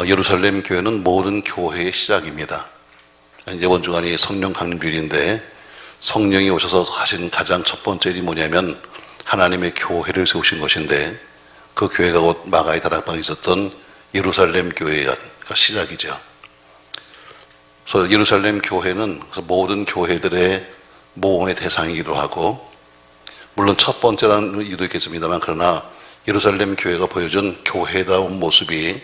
예루살렘 교회는 모든 교회의 시작입니다. 이번 주간이 성령 강림주일인데 성령이 오셔서 하신 가장 첫 번째 일이 뭐냐면 하나님의 교회를 세우신 것인데 그 교회가 곧 마가의 다락방에 있었던 예루살렘 교회가 시작이죠. 그래서 예루살렘 교회는 모든 교회들의 모험의 대상이기도 하고, 물론 첫 번째라는 이유도 있겠습니다만, 그러나 예루살렘 교회가 보여준 교회다운 모습이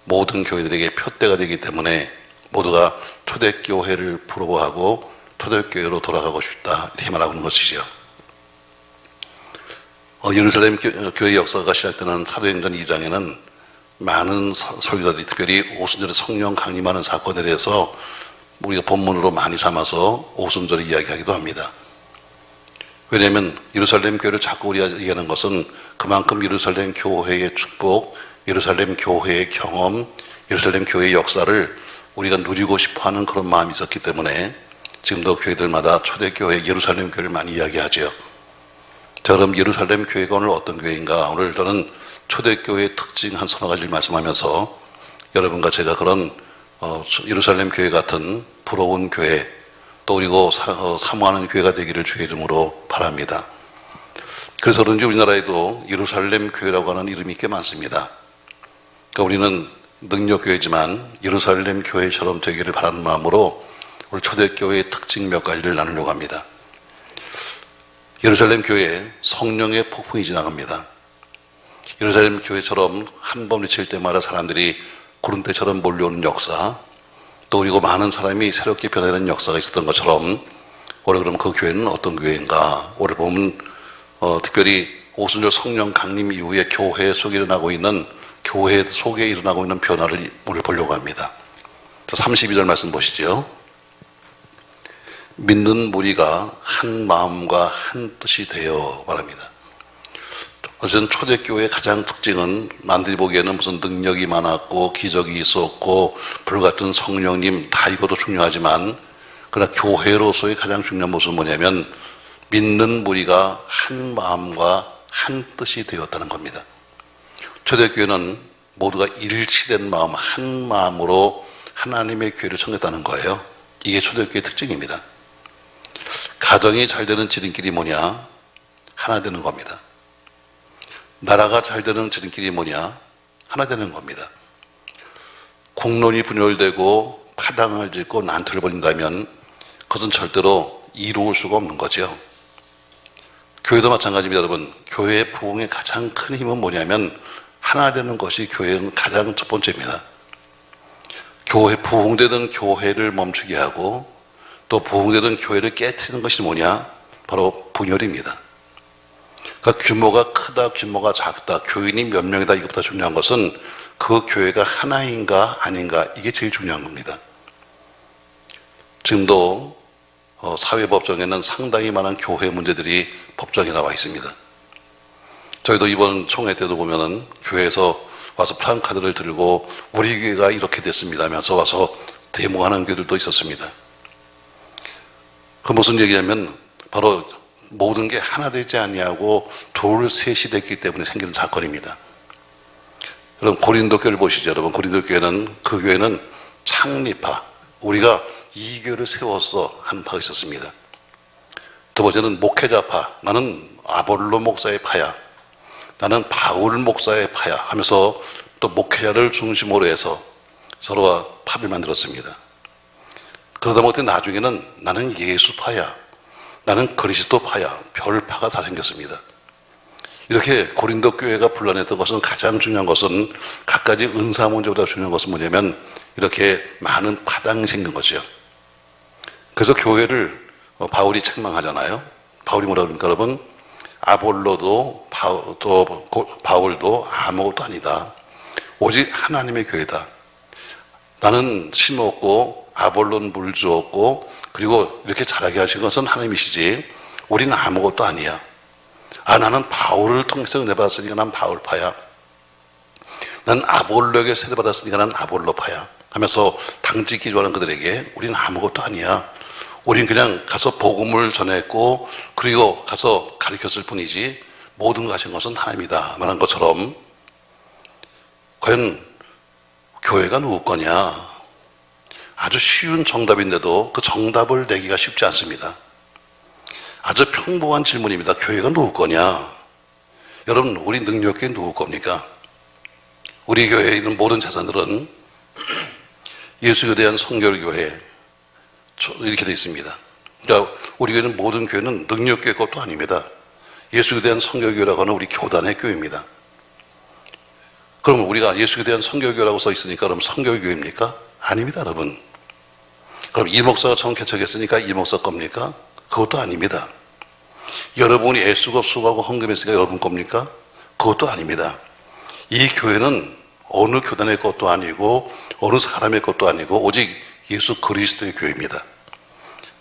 모든 교회들에게 표대가 되기 때문에 모두가 초대교회를 부러워하고 초대교회로 돌아가고 싶다, 이렇게 말하고 있는 것이죠. 예루살렘 교회 역사가 시작되는 사도행전 2장에는 많은 설교자들이 특별히 오순절에 성령 강림하는 사건에 대해서 우리가 본문으로 많이 삼아서 오순절에 이야기하기도 합니다. 왜냐하면 예루살렘 교회를 자꾸 우리가 얘기하는 것은 그만큼 예루살렘 교회의 축복, 예루살렘 교회의 경험, 예루살렘 교회의 역사를 우리가 누리고 싶어하는 그런 마음이 있었기 때문에 지금도 교회들마다 초대교회 예루살렘 교회를 많이 이야기하죠. 자, 그럼 예루살렘 교회가 오늘 어떤 교회인가? 오늘 저는 초대교회의 특징 한 서너 가지를 말씀하면서 여러분과 제가 그런 예루살렘 교회 같은 부러운 교회, 또 그리고 사모하는 교회가 되기를 주의 이름으로 바랍니다. 그래서 그런지 우리나라에도 예루살렘 교회라고 하는 이름이 꽤 많습니다. 그러니까 우리는 능력교회지만 예루살렘 교회처럼 되기를 바라는 마음으로 오늘 초대교회의 특징 몇 가지를 나누려고 합니다. 예루살렘 교회에 성령의 폭풍이 지나갑니다. 예루살렘 교회처럼 한 번 외칠 때마다 사람들이 구름대처럼 몰려오는 역사, 또 그리고 많은 사람이 새롭게 변화되는 역사가 있었던 것처럼 올해 그럼 그 교회는 어떤 교회인가? 올해 보면 특별히 오순절 성령 강림 이후에 교회 속에 일어나고 있는 변화를 오늘 보려고 합니다. 32절 말씀 보시죠. 믿는 무리가 한 마음과 한 뜻이 되어 말합니다. 어쨌든 초대교회의 가장 특징은 남들이 보기에는 무슨 능력이 많았고 기적이 있었고 불같은 성령님 다 이것도 중요하지만, 그러나 교회로서의 가장 중요한 모습은 뭐냐면 믿는 무리가 한 마음과 한 뜻이 되었다는 겁니다. 초대교회는 모두가 일치된 마음, 한 마음으로 하나님의 교회를 섬겼다는 거예요. 이게 초대교회의 특징입니다. 가정이 잘 되는 지름길이 뭐냐? 하나 되는 겁니다. 나라가 잘 되는 지름길이 뭐냐? 하나 되는 겁니다. 공론이 분열되고 파당을 짓고 난투를 벌인다면 그것은 절대로 이루어질 수가 없는 거죠. 교회도 마찬가지입니다. 여러분, 교회의 부흥의 가장 큰 힘은 뭐냐면 하나 되는 것이 교회는 가장 첫 번째입니다. 부흥되던 교회를 멈추게 하고 또 부흥되던 교회를 깨트리는 것이 뭐냐? 바로 분열입니다. 그러니까 규모가 크다, 규모가 작다, 교인이 몇 명이다, 이것보다 중요한 것은 그 교회가 하나인가 아닌가, 이게 제일 중요한 겁니다. 지금도 사회법정에는 상당히 많은 교회 문제들이 법정에 나와 있습니다. 저희도 이번 총회 때도 보면은 교회에서 와서 플랜카드를 들고 우리 교회가 이렇게 됐습니다 하면서 와서 데모하는 교회들도 있었습니다. 그 무슨 얘기냐면 바로 모든 게 하나 되지 아니하고 둘, 셋이 됐기 때문에 생기는 사건입니다. 여러분, 고린도 교회를 보시죠. 여러분, 고린도 교회는, 그 교회는 창립파, 우리가 이 교회를 세워서 한 파가 있었습니다. 두 번째는 목회자파, 나는 아볼로 목사의 파야, 나는 바울 목사의 파야 하면서 또 목회자를 중심으로 해서 서로가 파를 만들었습니다. 그러다 못해 나중에는 나는 예수파야, 나는 그리스도파야, 별파가 다 생겼습니다. 이렇게 고린도 교회가 불러냈던 것은, 가장 중요한 것은, 갖가지 은사 문제보다 중요한 것은 뭐냐면 이렇게 많은 파당이 생긴 거죠. 그래서 교회를 바울이 책망하잖아요. 바울이 뭐라고 합니까, 여러분? 아볼로도 바울도 아무것도 아니다. 오직 하나님의 교회다. 나는 심었고 아볼로는 물 주었고 그리고 이렇게 자라게 하신 것은 하나님이시지 우리는 아무것도 아니야. 나는 바울을 통해서 은혜 받았으니까 난 바울파야. 난 아볼로에게 세례받았으니까 난 아볼로파야 하면서 당직 기조하는 그들에게 우리는 아무것도 아니야. 우린 그냥 가서 복음을 전했고 그리고 가서 가르쳤을 뿐이지 모든 거 하신 것은 하나님이다 말한 것처럼, 과연 교회가 누구 거냐? 아주 쉬운 정답인데도 그 정답을 내기가 쉽지 않습니다. 아주 평범한 질문입니다. 교회가 누구 거냐? 여러분, 우리 능력교회 누구 겁니까? 우리 교회에 있는 모든 재산들은 예수에 대한 성결교회 이렇게 되어 있습니다. 그러니까 우리 교회는 모든 교회는 능력교회 것도 아닙니다. 예수에 대한 성결교회라고 하는 우리 교단의 교회입니다. 그럼 우리가 예수에 대한 성결교회라고 써 있으니까 그럼 성결교회입니까? 아닙니다, 여러분. 그럼 이 목사가 정 개척했으니까 이 목사 겁니까? 그것도 아닙니다. 여러분이 애쓰고 수고하고 헌금했으니까 여러분 겁니까? 그것도 아닙니다. 이 교회는 어느 교단의 것도 아니고 어느 사람의 것도 아니고 오직 예수 그리스도의 교회입니다.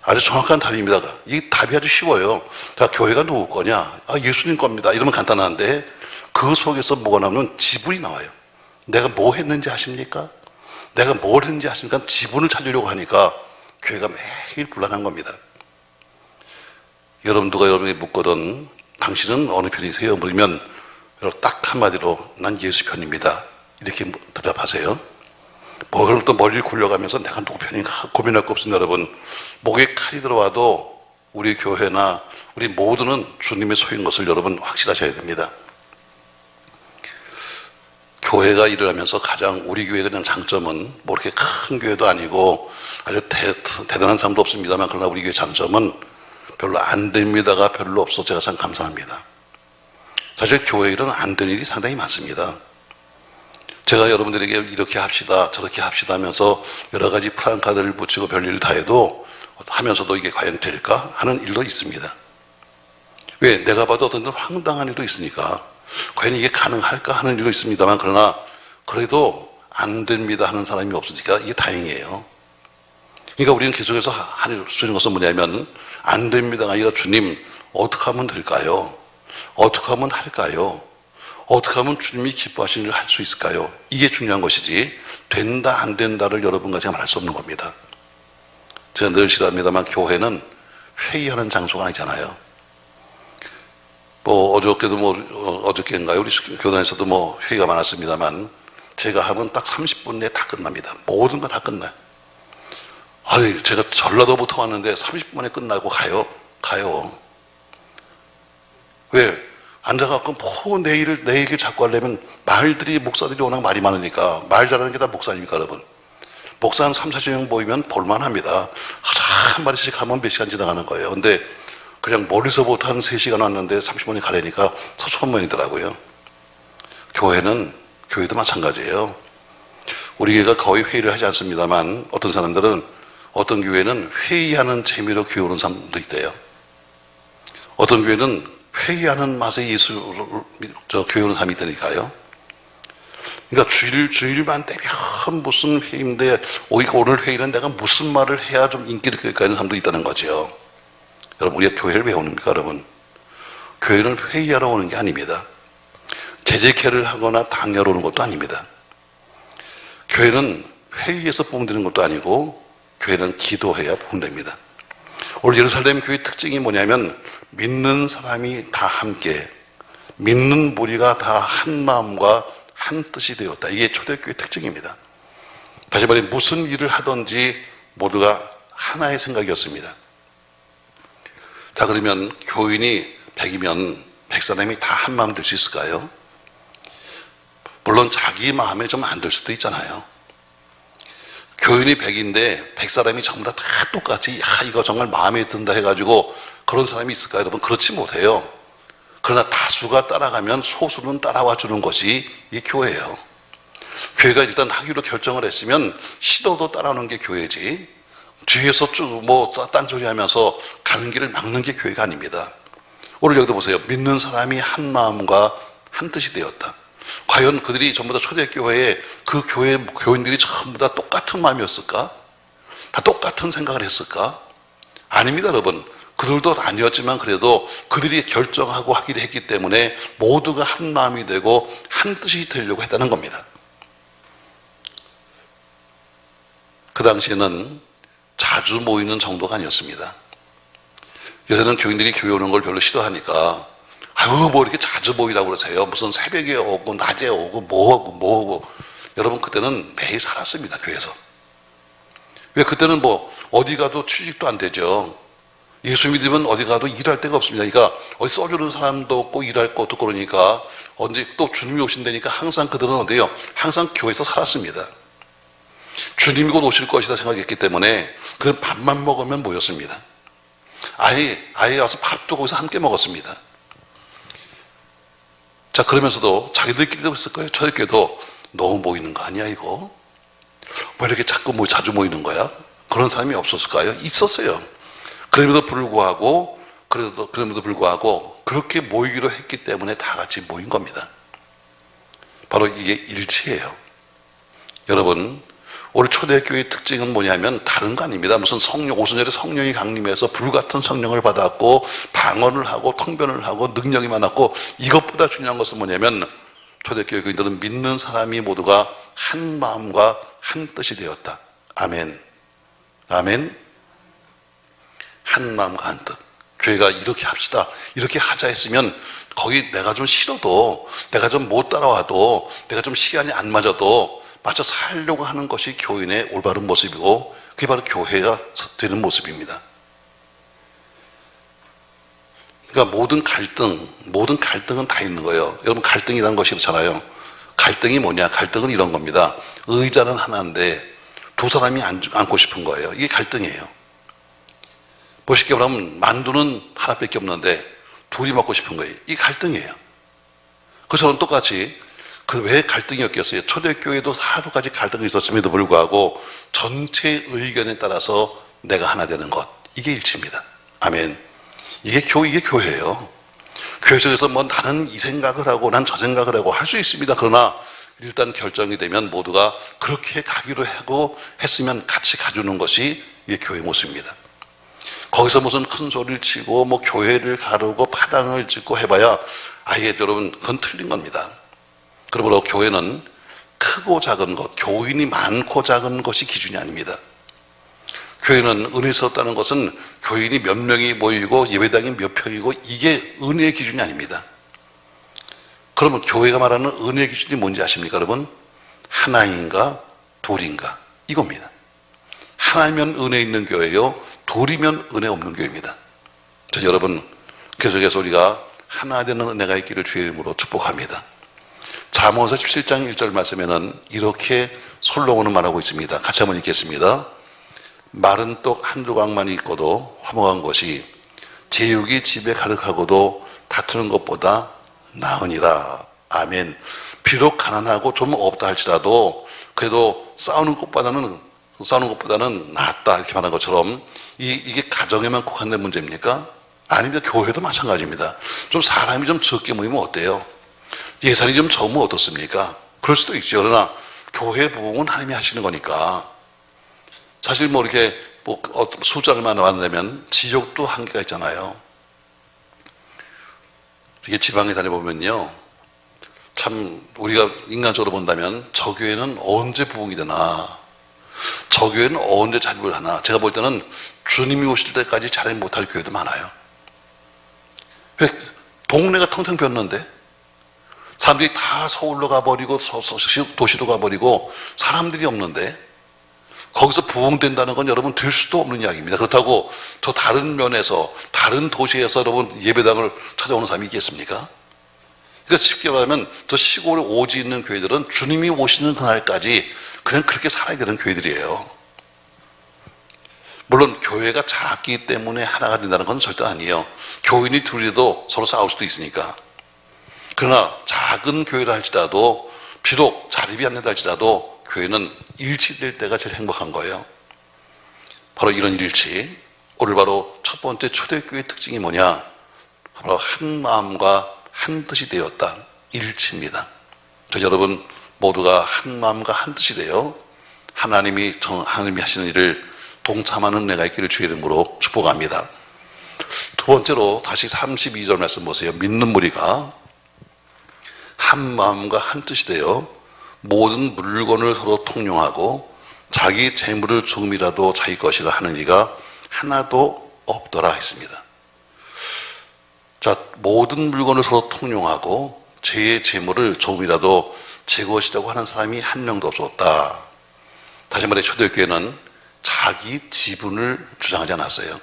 아주 정확한 답입니다. 이 답이 아주 쉬워요. 자, 교회가 누구 거냐? 아, 예수님 겁니다. 이러면 간단한데 그 속에서 뭐가 나오면 지분이 나와요. 내가 뭐 했는지 아십니까? 내가 뭘 했는지 아십니까? 지분을 찾으려고 하니까 교회가 매일 불안한 겁니다. 여러분, 누가 여러분에게 묻거든 당신은 어느 편이세요? 물으면 딱 한마디로 난 예수 편입니다. 이렇게 대답하세요. 뭐 또 머리를 굴려가면서 내가 누구 편인가 고민할 거 없습니다. 여러분, 목에 칼이 들어와도 우리 교회나 우리 모두는 주님의 소유인 것을 여러분 확실하셔야 됩니다. 교회가 일을 하면서 가장 우리 교회에 대한 장점은 뭐 이렇게 큰 교회도 아니고 아주 대단한 사람도 없습니다만 그러나 우리 교회 장점은 별로 안 됩니다가 별로 없어 제가 참 감사합니다. 사실 교회 일은 안 되는 일이 상당히 많습니다. 제가 여러분들에게 이렇게 합시다 저렇게 합시다 하면서 여러 가지 프랑카드를 붙이고 별일을 다 해도 하면서도 이게 과연 될까 하는 일도 있습니다. 왜? 내가 봐도 어떤 황당한 일도 있으니까 과연 이게 가능할까 하는 일도 있습니다만 그러나 그래도 안 됩니다 하는 사람이 없으니까 이게 다행이에요. 그러니까 우리는 계속해서 할 수 있는 것은 뭐냐면 안 됩니다가 아니라 주님 어떻게 하면 될까요? 어떻게 하면 할까요? 어떻게 하면 주님이 기뻐하시는 일을 할 수 있을까요? 이게 중요한 것이지 된다 안 된다를 여러분과 제가 말할 수 없는 겁니다. 제가 늘 싫어합니다만 교회는 회의하는 장소가 아니잖아요. 뭐 어저께도 어저께인가요? 우리 교단에서도 뭐 회의가 많았습니다만 제가 하면 딱 30분 내에 다 끝납니다. 모든 거 다 끝나요. 아니 제가 전라도부터 왔는데 30분 만에 끝나고 가요. 왜? 앉아갖고 뭐 내 얘기를 자꾸 하려면 말들이 목사들이 워낙 말이 많으니까 말 잘하는 게 다 목사입니까 여러분? 목사 한 3, 40명 모이면 볼만합니다. 한 마디씩 하면 몇 시간 지나가는 거예요. 근데 그냥 머리서부터 한 3시간 왔는데 30분이 가려니까 서초원명이더라고요. 교회도 마찬가지예요. 우리 교회가 거의 회의를 하지 않습니다만 어떤 사람들은 어떤 교회는 회의하는 재미로 교회 오는 사람도 있대요. 어떤 교회는 회의하는 맛에 교회 오는 사람이 있다니까요. 그러니까 주일만 되면 무슨 회의인데 오늘 회의는 내가 무슨 말을 해야 좀 인기를 끌까 하는 사람도 있다는 거죠. 여러분, 우리가 교회를 왜 옵니까, 여러분? 교회는 회의하러 오는 게 아닙니다. 재직회를 하거나 당회하러 오는 것도 아닙니다. 교회는 회의에서 뽕되는 것도 아니고 교회는 기도해야 뽕됩니다. 오늘 예루살렘 교회의 특징이 뭐냐면 믿는 사람이 다 함께 믿는 무리가 다 한 마음과 한 뜻이 되었다. 이게 초대교회의 특징입니다. 다시 말해 무슨 일을 하든지 모두가 하나의 생각이었습니다. 자, 그러면 교인이 100이면 100사람이 다 한 마음 될 수 있을까요? 물론 자기 마음에 좀 안 될 수도 있잖아요. 교인이 100인데 100사람이 전부 다 똑같이 이거 정말 마음에 든다 해가지고 그런 사람이 있을까요? 여러분, 그렇지 못해요. 그러나 다수가 따라가면 소수는 따라와 주는 것이 이 교회예요. 교회가 일단 하기로 결정을 했으면 시도도 따라오는 게 교회지 뒤에서 쭉 딴소리 하면서 가는 길을 막는 게 교회가 아닙니다. 오늘 여기도 보세요. 믿는 사람이 한 마음과 한 뜻이 되었다. 과연 그들이 전부 다 초대교회에 그 교회 교인들이 전부 다 똑같은 마음이었을까? 다 똑같은 생각을 했을까? 아닙니다, 여러분. 그들도 아니었지만 그래도 그들이 결정하고 하기로 했기 때문에 모두가 한 마음이 되고 한 뜻이 되려고 했다는 겁니다. 그 당시에는 자주 모이는 정도가 아니었습니다. 요새는 교인들이 교회 오는 걸 별로 싫어하니까 아유 뭐 이렇게 자주 모이라고 그러세요. 무슨 새벽에 오고 낮에 오고 뭐 하고 여러분 그때는 매일 살았습니다. 교회에서. 왜 그때는 뭐 어디 가도 취직도 안 되죠. 예수 믿으면 어디 가도 일할 데가 없습니다. 그러니까 어디 써주는 사람도 없고 일할 것도 없고 그러니까 언제 또 주님이 오신다니까 항상 그들은 어디요? 항상 교회에서 살았습니다. 주님이 곧 오실 것이다 생각했기 때문에 그는 밥만 먹으면 모였습니다. 아예 와서 밥도 거기서 함께 먹었습니다. 자, 그러면서도 자기들끼리도 있을 거예요. 초대교회도 너무 모이는 거 아니야 이거? 왜 이렇게 자꾸 자주 모이는 거야? 그런 사람이 없었을까요? 있었어요. 그럼에도 불구하고 그렇게 모이기로 했기 때문에 다 같이 모인 겁니다. 바로 이게 일치예요. 여러분, 오늘 초대교회의 특징은 뭐냐면 다른 거 아닙니다. 무슨 오순절에 성령이 강림해서 불같은 성령을 받았고 방언을 하고 통변을 하고 능력이 많았고, 이것보다 중요한 것은 뭐냐면 초대교회 교인들은 믿는 사람이 모두가 한 마음과 한 뜻이 되었다. 아멘. 아멘. 한 마음과 한 뜻. 교회가 이렇게 합시다, 이렇게 하자 했으면 거기 내가 좀 싫어도, 내가 좀 못 따라와도, 내가 좀 시간이 안 맞아도 맞춰 살려고 하는 것이 교인의 올바른 모습이고, 그게 바로 교회가 되는 모습입니다. 그러니까 모든 갈등은 다 있는 거예요. 여러분, 갈등이라는 것이 그렇잖아요. 갈등이 뭐냐? 갈등은 이런 겁니다. 의자는 하나인데 두 사람이 앉고 싶은 거예요. 이게 갈등이에요. 뭐 쉽게 말하면 만두는 하나밖에 없는데 둘이 먹고 싶은 거예요. 이게 갈등이에요. 그처럼 똑같이 왜 갈등이었겠어요? 초대교회도 하루까지 갈등이 있었음에도 불구하고 전체 의견에 따라서 내가 하나 되는 것, 이게 일치입니다. 아멘. 이게 교회예요. 교회 속에서 뭐 나는 이 생각을 하고 난 저 생각을 하고 할 수 있습니다. 그러나 일단 결정이 되면 모두가 그렇게 가기로 하고 했으면 같이 가주는 것이 이게 교회 모습입니다. 거기서 무슨 큰 소리를 치고 뭐 교회를 가르고 파당을 짓고 해봐야 아예 여러분 그건 틀린 겁니다. 그러므로 교회는 크고 작은 것, 교인이 많고 작은 것이 기준이 아닙니다. 교회는 은혜스럽다는 것은 교인이 몇 명이 모이고 예배당이 몇 평이고 이게 은혜의 기준이 아닙니다. 그러면 교회가 말하는 은혜의 기준이 뭔지 아십니까 여러분? 하나인가 둘인가 이겁니다. 하나면 은혜 있는 교회요, 둘이면 은혜 없는 교회입니다. 저 여러분, 계속해서 우리가 하나 되는 은혜가 있기를 주의 이름으로 축복합니다. 잠언서 17장 1절 말씀에는 이렇게 솔로몬은 말하고 있습니다. 같이 한번 읽겠습니다. 마른 떡 한 조각만 있고도 화목한 것이 제육이 집에 가득하고도 다투는 것보다 나으니라. 아멘. 비록 가난하고 좀 없다 할지라도 그래도 싸우는 것보다는 낫다 이렇게 말한 것처럼 이게 가정에만 국한된 문제입니까? 아닙니다. 교회도 마찬가지입니다. 좀 사람이 좀 적게 모이면 어때요? 예산이 좀 적으면 어떻습니까? 그럴 수도 있죠. 그러나 교회 부흥은 하나님이 하시는 거니까. 사실 뭐 이렇게 숫자를 만나면 지역도 한계가 있잖아요. 이게 지방에 다녀보면요, 참 우리가 인간적으로 본다면 저 교회는 언제 부흥이 되나, 저 교회는 언제 자립을 하나. 제가 볼 때는 주님이 오실 때까지 자립 못할 교회도 많아요. 왜? 동네가 텅텅 비었는데 사람들이 다 서울로 가버리고 도시로 가버리고 사람들이 없는데 거기서 부흥된다는 건 여러분 될 수도 없는 이야기입니다. 그렇다고 저 다른 면에서 다른 도시에서 여러분 예배당을 찾아오는 사람이 있겠습니까? 그러니까 쉽게 말하면 저 시골에 오지 있는 교회들은 주님이 오시는 그날까지 그냥 그렇게 살아야 되는 교회들이에요. 물론 교회가 작기 때문에 하나가 된다는 건 절대 아니에요. 교인이 둘이도 서로 싸울 수도 있으니까. 그러나 작은 교회라 할지라도 비록 자립이 안 된다 할지라도 교회는 일치될 때가 제일 행복한 거예요. 바로 이런 일치. 오늘 바로 첫 번째 초대교회의 특징이 뭐냐? 바로 한 마음과 한 뜻이 되었다. 일치입니다. 여러분 모두가 한 마음과 한 뜻이 되어 하나님이 하시는 일을 동참하는 내가 있기를 주의 이름으로 축복합니다. 두 번째로 다시 32절 말씀 보세요. 믿는 무리가 한 마음과 한 뜻이 되어 모든 물건을 서로 통용하고 자기 재물을 조금이라도 자기 것이라 하는 이가 하나도 없더라 했습니다. 자, 모든 물건을 서로 통용하고 제 재물을 조금이라도 제 것이라고 하는 사람이 한 명도 없었다. 다시 말해 초대교회는 자기 지분을 주장하지 않았어요.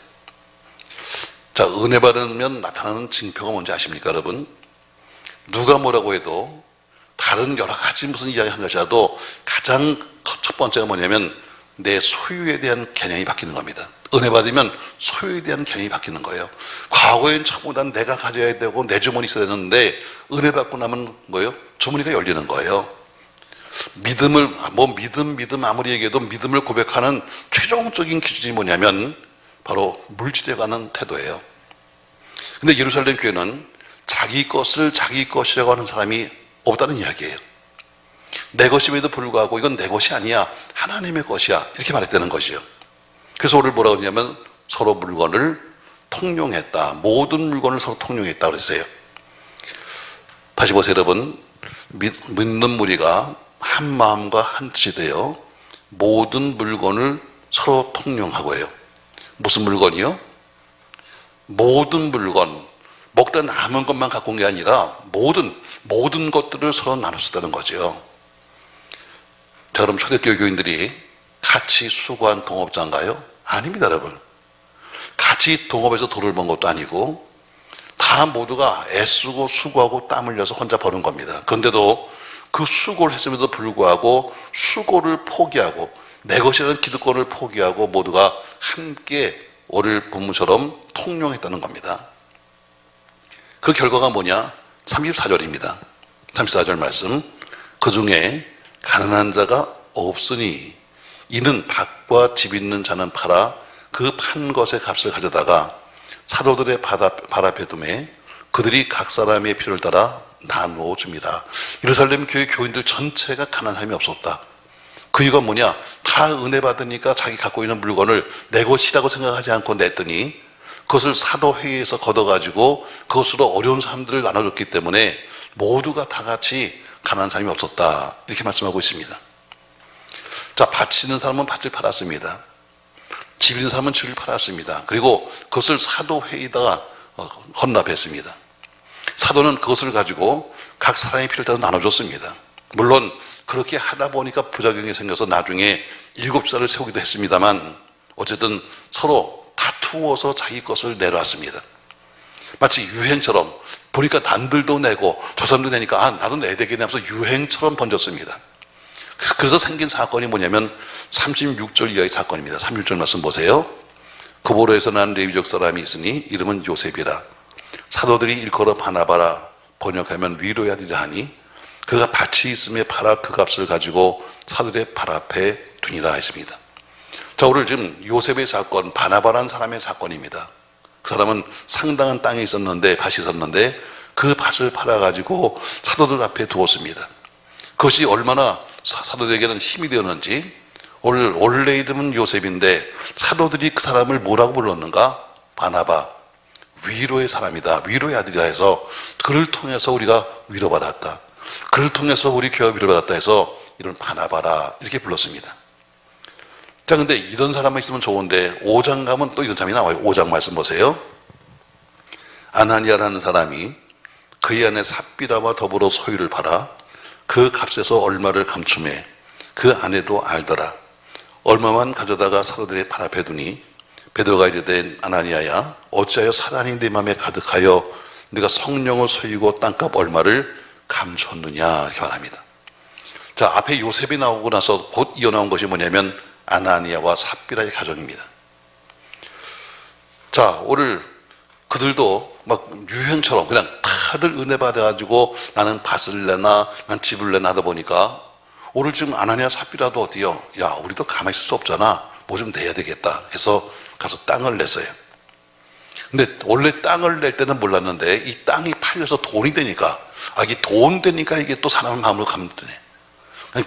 자, 은혜 받으면 나타나는 징표가 뭔지 아십니까, 여러분? 누가 뭐라고 해도 다른 여러 가지 무슨 이야기 한 것이라도 가장 첫 번째가 뭐냐면 내 소유에 대한 개념이 바뀌는 겁니다. 은혜 받으면 소유에 대한 개념이 바뀌는 거예요. 과거엔 전부 다 내가 가져야 되고 내 주머니 있어야 되는데 은혜 받고 나면 뭐예요? 주머니가 열리는 거예요. 믿음을 믿음 아무리 얘기해도 믿음을 고백하는 최종적인 기준이 뭐냐면 바로 물질에 관한 태도예요. 근데 예루살렘 교회는 자기 것을 자기 것이라고 하는 사람이 없다는 이야기예요. 내 것임에도 불구하고 이건 내 것이 아니야, 하나님의 것이야, 이렇게 말했다는 것이요. 그래서 오늘 뭐라고 하냐면 서로 물건을 통용했다. 모든 물건을 서로 통용했다 그랬어요. 다시 보세요, 여러분. 믿는 무리가 한 마음과 한 뜻이 되어 모든 물건을 서로 통용하고 해요. 무슨 물건이요? 모든 물건, 먹다 남은 것만 갖고 온 게 아니라 모든 것들을 서로 나눴었다는 거죠. 자, 그럼 초대교회 교인들이 같이 수고한 동업자인가요? 아닙니다, 여러분. 같이 동업해서 돈을 번 것도 아니고 다 모두가 애쓰고 수고하고 땀 흘려서 혼자 버는 겁니다. 그런데도 그 수고를 했음에도 불구하고 수고를 포기하고 내 것이라는 기득권을 포기하고 모두가 함께 오늘 본문처럼 통용했다는 겁니다. 그 결과가 뭐냐? 34절입니다. 34절 말씀. 그 중에 가난한 자가 없으니 이는 밭과 집 있는 자는 팔아 그 판 것의 값을 가져다가 사도들의 발 앞에 두매 그들이 각 사람의 필요를 따라 나누어 줍니다. 예루살렘 교회 교인들 전체가 가난한 사람이 없었다. 그 이유가 뭐냐? 다 은혜 받으니까 자기 갖고 있는 물건을 내 것이라고 생각하지 않고 냈더니 그것을 사도회의에서 걷어가지고 그것으로 어려운 사람들을 나눠줬기 때문에 모두가 다 같이 가난한 사람이 없었다. 이렇게 말씀하고 있습니다. 자, 밭 있는 사람은 밭을 팔았습니다. 집 있는 사람은 집을 팔았습니다. 그리고 그것을 사도회의에다가 헌납했습니다. 사도는 그것을 가지고 각 사람의 필요를 따라 나눠줬습니다. 물론 그렇게 하다 보니까 부작용이 생겨서 나중에 7자를 세우기도 했습니다만 어쨌든 서로 다투어서 자기 것을 내놨습니다. 마치 유행처럼 보니까 남들도 내고 저 사람도 내니까 나도 내야 되겠네 하면서 유행처럼 번졌습니다. 그래서 생긴 사건이 뭐냐면 36절 이하의 사건입니다. 36절 말씀 보세요. 그보로에서 난 레위족 사람이 있으니 이름은 요셉이라. 사도들이 일컬어 바나바라 번역하면 위로의 아들이라 하니 그가 밭이 있음에 팔아 그 값을 가지고 사도들의 발 앞에 두니라 했습니다. 자, 오늘 지금 요셉의 사건, 바나바라는 사람의 사건입니다. 그 사람은 상당한 땅에 있었는데, 밭이 있었는데 그 밭을 팔아가지고 사도들 앞에 두었습니다. 그것이 얼마나 사도들에게는 힘이 되었는지, 원래 이름은 요셉인데 사도들이 그 사람을 뭐라고 불렀는가? 바나바, 위로의 사람이다, 위로의 아들이라 해서 그를 통해서 우리가 위로받았다, 그를 통해서 우리 교회가 위로받았다 해서 이런 바나바라 이렇게 불렀습니다. 자, 근데 이런 사람만 있으면 좋은데 5장 가면 또 이런 사람이 나와요. 5장 말씀 보세요. 아나니아라는 사람이 그의 아내 삽비라와 더불어 소유를 팔아 그 값에서 얼마를 감춤해 그 아내도 알더라. 얼마만 가져다가 사도들의 발 앞에 두니 베드로가 이르되 아나니아야 어찌하여 사단이 네 맘에 가득하여 네가 성령을 소유고 땅값 얼마를 감췄느냐 이렇게 말합니다. 자, 앞에 요셉이 나오고 나서 곧 이어나온 것이 뭐냐면 아나니아와 삽비라의 가정입니다. 자, 오늘 그들도 막 유행처럼 그냥 다들 은혜 받아가지고 나는 밭을 내나 난 집을 내나 하다 보니까 오늘 지금 아나니아 삽비라도 어때요? 야, 우리도 가만히 있을 수 없잖아. 뭐 좀 내야 되겠다 해서 가서 땅을 냈어요. 근데 원래 땅을 낼 때는 몰랐는데 이 땅이 팔려서 돈이 되니까 이게 돈 되니까 이게 또 사람의 마음으로 감도네.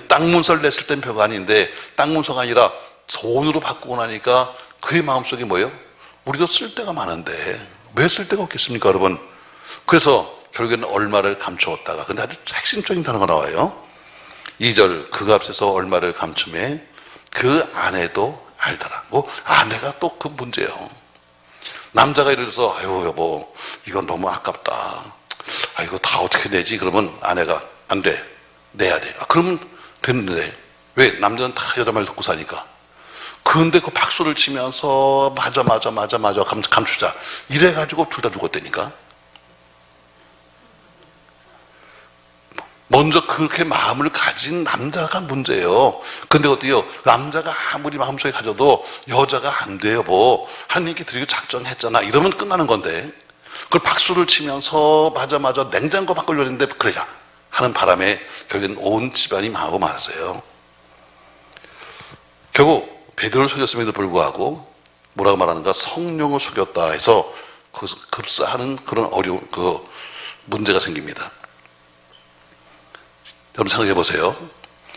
땅 문서를 냈을 땐 별거 아닌데 땅 문서가 아니라 돈으로 바꾸고 나니까 그의 마음속에 뭐예요? 우리도 쓸 데가 많은데 왜 쓸 데가 없겠습니까, 여러분? 그래서 결국에는 얼마를 감추었다가, 근데 아주 핵심적인 단어가 나와요. 2절, 그 값에서 얼마를 감춤해 그 아내도 알더라. 아내가 또 그 문제예요. 남자가 예를 들어서 아유 여보 이건 너무 아깝다, 이거 다 어떻게 내지? 그러면 아내가 안 돼, 내야 돼. 그러면 됐는데 왜? 남자는 다 여자 말 듣고 사니까. 그런데 그 박수를 치면서 맞아 감추자 이래가지고 둘 다 죽었다니까. 먼저 그렇게 마음을 가진 남자가 문제예요. 근데 어때요? 남자가 아무리 마음속에 가져도 여자가 안 돼요. 뭐 하나님께 드리고 작정했잖아 이러면 끝나는 건데, 그걸 박수를 치면서 맞아 냉장고 밖을 열었는데 그래야 하는 바람에 결국엔 온 집안이 망하고 말았어요. 결국 베드로를 속였음에도 불구하고 뭐라고 말하는가? 성령을 속였다 해서 거기서 급사하는 그런 어려운 문제가 생깁니다. 여러분 생각해 보세요.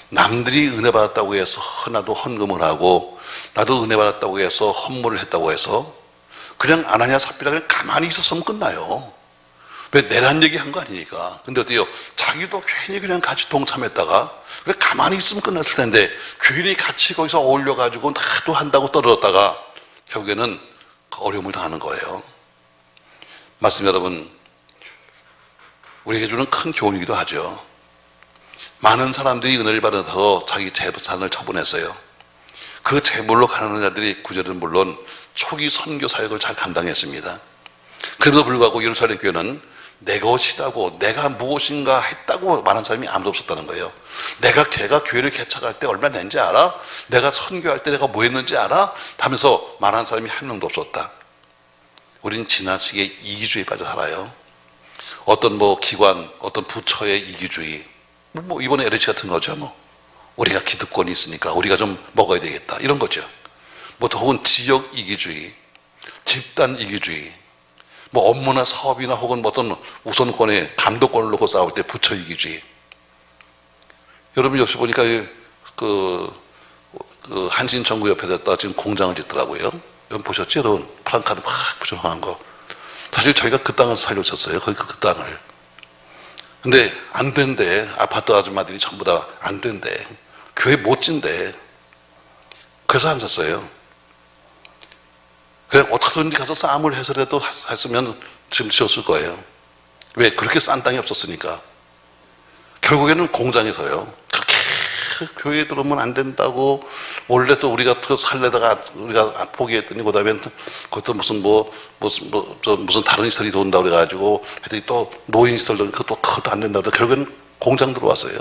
남들이 은혜 받았다고 해서 나도 헌금을 하고 나도 은혜 받았다고 해서 헌물을 했다고 해서 그냥 아나니아 삽비라 그냥 가만히 있었으면 끝나요. 왜? 내란 얘기한 거 아니니까. 근데 어때요? 자기도 괜히 그냥 같이 동참했다가 그래 가만히 있으면 끝났을 텐데 괜히 같이 거기서 어울려가지고 나도 한다고 떨어졌다가 결국에는 어려움을 당하는 거예요. 맞습니다, 여러분. 우리에게 주는 큰 교훈이기도 하죠. 많은 사람들이 은혜를 받아서 자기 재산을 처분했어요. 그 재물로 가난한 자들이 구절은 물론 초기 선교 사역을 잘 감당했습니다. 그럼에도 불구하고 예루살렘 교회는 내 것이라고, 내가 무엇인가 했다고 말하는 사람이 아무도 없었다는 거예요. 제가 교회를 개척할 때 얼마 낸지 알아? 내가 선교할 때 내가 뭐 했는지 알아? 하면서 말하는 사람이 한 명도 없었다. 우리는 지나치게 이기주의에 빠져 살아요. 어떤 기관, 어떤 부처의 이기주의, 이번에 LH 같은 거죠. 우리가 기득권이 있으니까 우리가 좀 먹어야 되겠다 이런 거죠. 혹은 지역 이기주의, 집단 이기주의, 업무나 사업이나 혹은 어떤 우선권에 감독권을 놓고 싸울 때 부처 이기주의. 여러분 옆에 보니까 한신정구 옆에다 지금 공장을 짓더라고요. 여러분 보셨죠? 여러분 프랑카드 막 부정한 거. 사실 저희가 그 땅을 살려줬어요. 거기 그 땅을. 근데 안 된대. 아파트 아줌마들이 전부 다 안 된대. 교회 못 진대. 그래서 안 샀어요. 그냥 어떻게든지 가서 싸움을 해서라도 했으면 지금 지었을 거예요. 왜? 그렇게 싼 땅이 없었으니까. 결국에는 공장에서요. 그렇게 교회에 들어오면 안 된다고 원래 또 우리가 살려다가 우리가 포기했더니 그 다음에 그것도 무슨 다른 시설이 돈다고 그래가지고 했더니 또 노인 시설도 그것도 안 된다고 결국에는 공장 들어왔어요.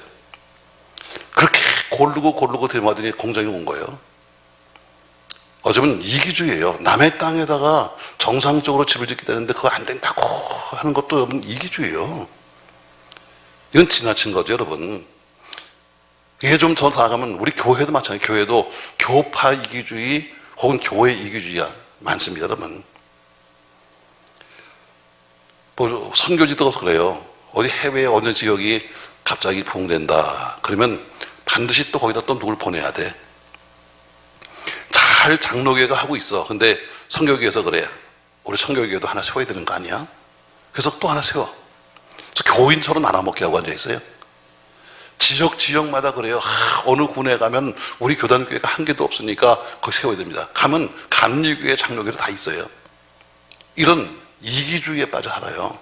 그렇게 고르고 대마더니 공장이 온 거예요. 어쩌면 이기주의예요. 남의 땅에다가 정상적으로 집을 짓게 되는데 그거 안 된다고 하는 것도 여러분 이기주의예요. 이건 지나친 거죠, 여러분. 이게 좀 더 나아가면 우리 교회도 마찬가지예요. 교회도 교파 이기주의 혹은 교회 이기주의가 많습니다, 여러분. 선교지도 그래요. 어디 해외에 어느 지역이 갑자기 부흥된다. 그러면 반드시 또 거기다 또 누굴 보내야 돼. 잘 장로교회가 하고 있어. 근데 선교교회에서 그래. 우리 선교교회도 하나 세워야 되는 거 아니야? 그래서 또 하나 세워. 그래서 교인처럼 나눠먹게 하고 앉아있어요. 지역마다 그래요. 어느 군에 가면 우리 교단교회가 한 개도 없으니까 거기 세워야 됩니다. 가면 감리교회, 장로교회 다 있어요. 이런 이기주의에 빠져 살아요.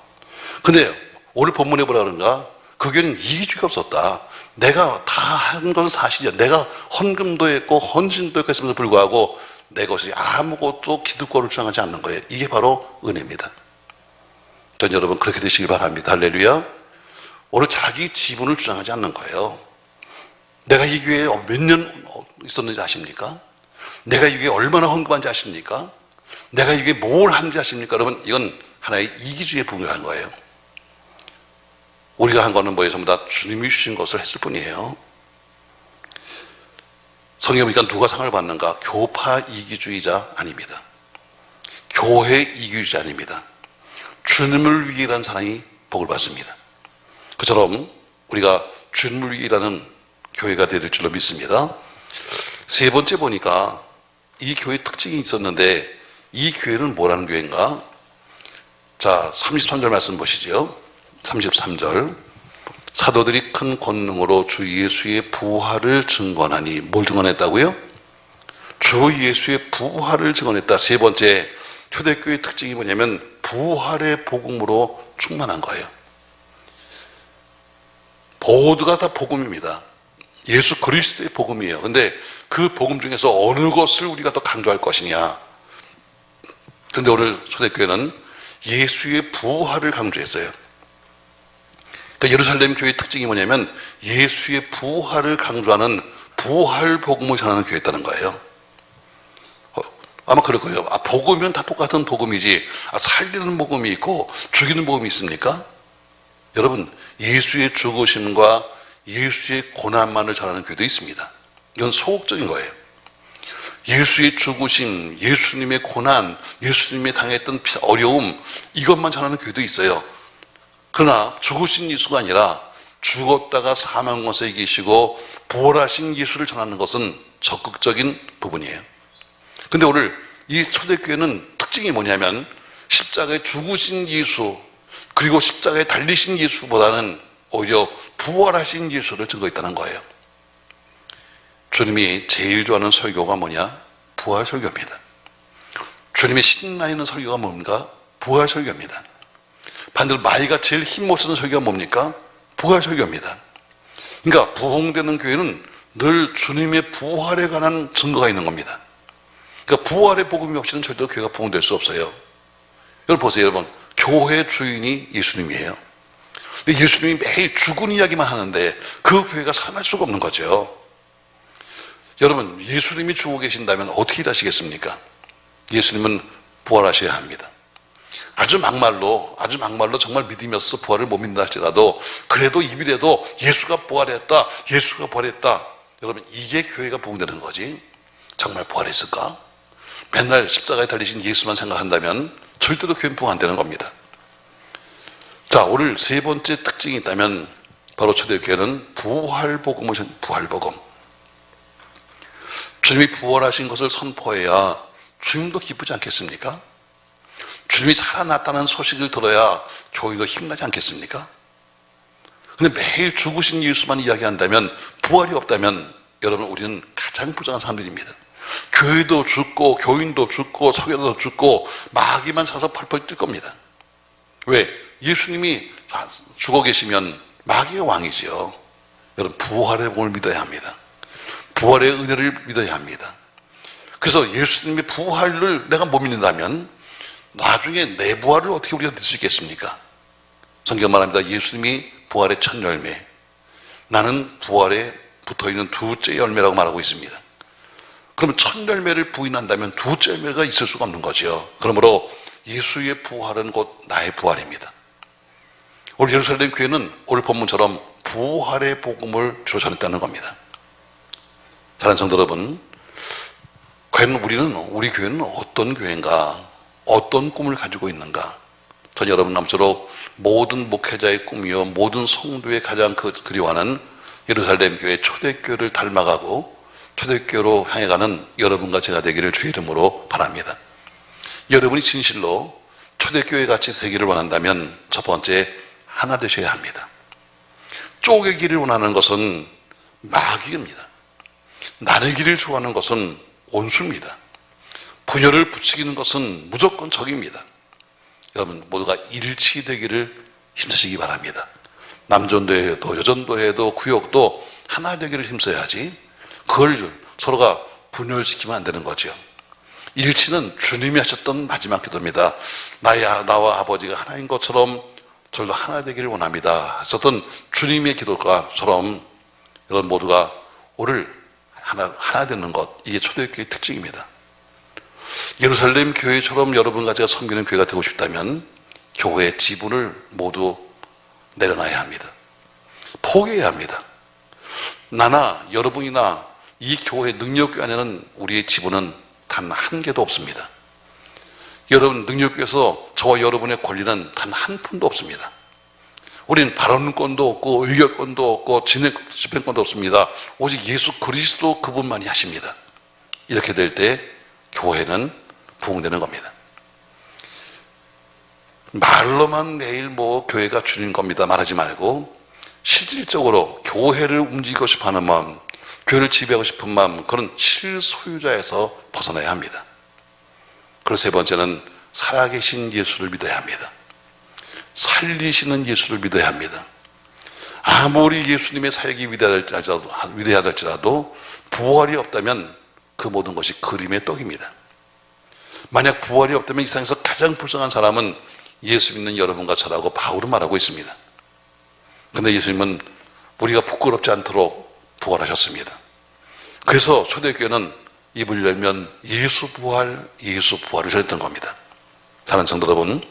근데 오늘 본문에 뭐라 그런가? 그 교회는 이기주의가 없었다. 내가 다 한 건 사실이야. 내가 헌금도 했고 헌신도 했고 했음에도 불구하고 내 것이 아무것도 기득권을 주장하지 않는 거예요. 이게 바로 은혜입니다. 전 여러분 그렇게 되시길 바랍니다. 할렐루야. 오늘 자기 지분을 주장하지 않는 거예요. 내가 이 교회에 몇 년 있었는지 아십니까? 내가 이 교회에 얼마나 헌금한지 아십니까? 내가 이 교회에 뭘 하는지 아십니까? 여러분 이건 하나의 이기주의에 불과한 거예요. 우리가 한 거는 뭐예요? 전부 다 주님이 주신 것을 했을 뿐이에요. 성경에 보니까 누가 상을 받는가? 교파 이기주의자 아닙니다. 교회 이기주의자 아닙니다. 주님을 위해 일하는 사람이 복을 받습니다. 그처럼 우리가 주님을 위해 일하는 교회가 될 줄로 믿습니다. 세 번째 보니까 이 교회 특징이 있었는데 이 교회는 뭐라는 교회인가? 자, 33절 말씀 보시죠. 33절. 사도들이 큰 권능으로 주 예수의 부활을 증거하니 뭘 증언했다고요? 주 예수의 부활을 증언했다. 세 번째 초대교회의 특징이 뭐냐면 부활의 복음으로 충만한 거예요. 모두가 다 복음입니다. 예수 그리스도의 복음이에요. 근데 그 복음 중에서 어느 것을 우리가 더 강조할 것이냐. 근데 오늘 초대교회는 예수의 부활을 강조했어요. 그러니까 예루살렘 교회의 특징이 뭐냐면 예수의 부활을 강조하는 부활 복음을 전하는 교회였다는 거예요. 아마 그럴 거예요. 복음은 다 똑같은 복음이지. 살리는 복음이 있고 죽이는 복음이 있습니까? 여러분, 예수의 죽으심과 예수의 고난만을 전하는 교회도 있습니다. 이건 소극적인 거예요. 예수의 죽으심, 예수님의 고난, 예수님이 당했던 어려움, 이것만 전하는 교회도 있어요. 그러나 죽으신 예수가 아니라 죽었다가 사망권에 계시고 부활하신 예수를 전하는 것은 적극적인 부분이에요. 근데 오늘 이 초대교회는 특징이 뭐냐면 십자가에 죽으신 예수 그리고 십자가에 달리신 예수보다는 오히려 부활하신 예수를 증거했다는 거예요. 주님이 제일 좋아하는 설교가 뭐냐? 부활 설교입니다. 주님이 신나있는 설교가 뭡니까? 부활 설교입니다. 반대로 마귀가 제일 힘못 쓰는 설교가 뭡니까? 부활 설교입니다. 그러니까 부흥되는 교회는 늘 주님의 부활에 관한 증거가 있는 겁니다. 그러니까 부활의 복음이 없이는 절대로 교회가 부흥될 수 없어요. 여러분 보세요, 여러분. 교회 주인이 예수님이에요. 근데 예수님이 매일 죽은 이야기만 하는데 그 교회가 살아날 수가 없는 거죠. 여러분, 예수님이 죽어 계신다면 어떻게 일하시겠습니까? 예수님은 부활하셔야 합니다. 아주 막말로 정말 믿으면서 부활을 못 믿는다 할지라도 그래도 입이라도 예수가 부활했다, 예수가 부활했다. 여러분, 이게 교회가 부흥되는 거지. 정말 부활했을까? 맨날 십자가에 달리신 예수만 생각한다면 절대로 교회는 부흥 안 되는 겁니다. 자, 오늘 세 번째 특징이 있다면 바로 초대교회는 부활복음을 부활복음. 주님이 부활하신 것을 선포해야 주님도 기쁘지 않겠습니까? 주님이 살아났다는 소식을 들어야 교회도 힘나지 않겠습니까? 근데 매일 죽으신 예수만 이야기한다면 부활이 없다면 여러분 우리는 가장 불쌍한 사람들입니다. 교회도 죽고 교인도 죽고 사회도 죽고 마귀만 사서 펄펄 뛸 겁니다. 왜? 예수님이 죽어 계시면 마귀가 왕이죠. 여러분 부활의 복음을 믿어야 합니다. 부활의 은혜를 믿어야 합니다. 그래서 예수님의 부활을 내가 못 믿는다면 나중에 내 부활을 어떻게 우리가 믿을 수 있겠습니까? 성경 말합니다. 예수님이 부활의 첫 열매, 나는 부활에 붙어있는 두째 열매라고 말하고 있습니다. 그러면 첫 열매를 부인한다면 두째 열매가 있을 수가 없는 거죠. 그러므로 예수의 부활은 곧 나의 부활입니다. 오늘 예루살렘 교회는 오늘 본문처럼 부활의 복음을 주로 전했다는 겁니다. 사랑하는 성도 여러분, 과연 우리 교회는 어떤 교회인가, 어떤 꿈을 가지고 있는가? 전 여러분 아무쪼록 모든 목회자의 꿈이요 모든 성도의 가장 그리워하는 예루살렘 교회 초대교회를 닮아가고 초대교회로 향해가는 여러분과 제가 되기를 주의 이름으로 바랍니다. 여러분이 진실로 초대교회 같이 되기를 원한다면 첫 번째 하나 되셔야 합니다. 쪼개기를 원하는 것은 마귀입니다. 나누기를 좋아하는 것은 원수입니다. 분열을 부추기는 것은 무조건 적입니다. 여러분 모두가 일치되기를 힘쓰시기 바랍니다. 남전도 해도 여전도 해도 구역도 하나 되기를 힘써야지 그걸 서로가 분열시키면 안 되는 거죠. 일치는 주님이 하셨던 마지막 기도입니다. 나와 아버지가 하나인 것처럼 저도 하나 되기를 원합니다 하셨던 주님의 기도가처럼 여러분 모두가 오늘 하나 되는 것, 이게 초대교회의 특징입니다. 예루살렘 교회처럼 여러분과 제가 섬기는 교회가 되고 싶다면 교회의 지분을 모두 내려놔야 합니다. 포기해야 합니다. 나나 여러분이나 이 교회 능력교회 안에는 우리의 지분은 단 한 개도 없습니다. 여러분 능력교회에서 저와 여러분의 권리는 단 한 푼도 없습니다. 우리는 발언권도 없고 의결권도 없고 집행권도 없습니다. 오직 예수 그리스도 그분만이 하십니다. 이렇게 될 때 교회는 부흥되는 겁니다. 말로만 매일 교회가 주인 겁니다 말하지 말고 실질적으로 교회를 움직이고 싶어하는 마음, 교회를 지배하고 싶은 마음, 그런 실소유자에서 벗어나야 합니다. 그리고 세 번째는 살아계신 예수를 믿어야 합니다. 살리시는 예수를 믿어야 합니다. 아무리 예수님의 사역이 위대하달지라도 부활이 없다면 그 모든 것이 그림의 떡입니다. 만약 부활이 없다면 이 세상에서 가장 불쌍한 사람은 예수 믿는 여러분과 저라고 바울은 말하고 있습니다. 그런데 예수님은 우리가 부끄럽지 않도록 부활하셨습니다. 그래서 초대교회는 입을 열면 예수 부활을 전했던 겁니다. 사랑하는 성도 여러분,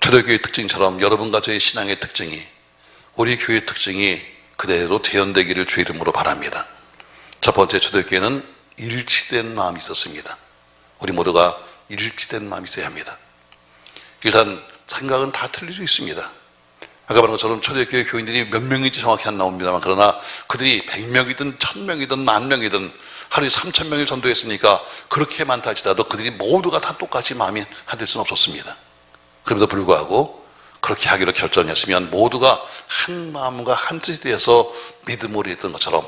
초대교회의 특징처럼 여러분과 저의 신앙의 특징이, 우리 교회의 특징이 그대로 재현되기를 주의 이름으로 바랍니다. 첫 번째, 초대교회는 일치된 마음이 있었습니다. 우리 모두가 일치된 마음이 있어야 합니다. 일단 생각은 다 틀릴 수 있습니다. 아까 말한 것처럼 초대교회 교인들이 몇 명인지 정확히 안 나옵니다만, 그러나 그들이 100명이든 1000명이든 10,000명이든 하루에 3000명을 전도했으니까 그렇게 많다 할지라도 그들이 모두가 다 똑같이 마음이 하될 수는 없었습니다. 그럼에도 불구하고 그렇게 하기로 결정했으면 모두가 한 마음과 한 뜻이 되어서 믿음으로 했던 것처럼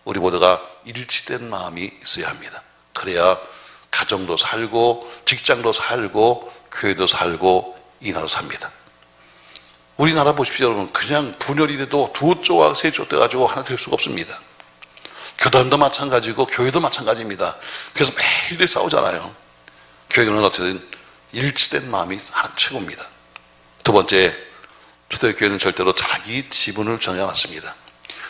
우리 모두가 일치된 마음이 있어야 합니다. 그래야 가정도 살고 직장도 살고 교회도 살고 이 나라도 삽니다. 우리나라 보십시오, 여러분. 그냥 분열이 돼도 두 조와 세 조 돼가지고 하나 될 수가 없습니다. 교단도 마찬가지고 교회도 마찬가지입니다. 그래서 매일 싸우잖아요. 교회는 어쨌든 일치된 마음이 하나 최고입니다. 두 번째, 초대교회는 절대로 자기 지분을 정하지 않았습니다.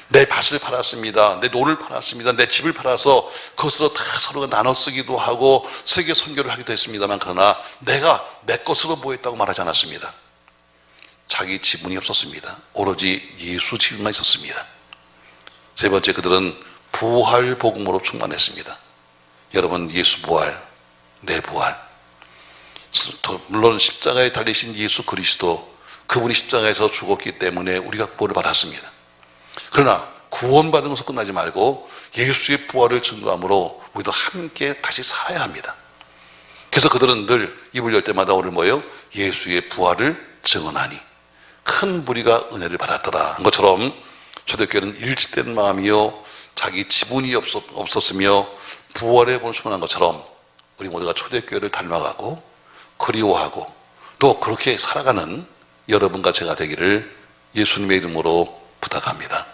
내 밭을 팔았습니다. 내 노를 팔았습니다. 내 집을 팔아서 그것으로 다 서로가 나눠 쓰기도 하고 세계 선교를 하기도 했습니다만, 그러나 내가 내 것으로 모였다고 말하지 않았습니다. 자기 지분이 없었습니다. 오로지 예수 지분만 있었습니다. 세 번째, 그들은 부활 복음으로 충만했습니다. 여러분, 예수 부활, 내 부활. 물론 십자가에 달리신 예수 그리스도, 그분이 십자가에서 죽었기 때문에 우리가 구원을 받았습니다. 그러나 구원받은 것으로 끝나지 말고 예수의 부활을 증거함으로 우리도 함께 다시 살아야 합니다. 그래서 그들은 늘 입을 열 때마다 오늘 뭐예요? 예수의 부활을 증언하니 큰 무리가 은혜를 받았더라 한 것처럼 초대교회는 일치된 마음이요 자기 지분이 없었으며 부활의 본을 충만한 것처럼 우리 모두가 초대교회를 닮아가고 그리워하고 또 그렇게 살아가는 여러분과 제가 되기를 예수님의 이름으로 부탁합니다.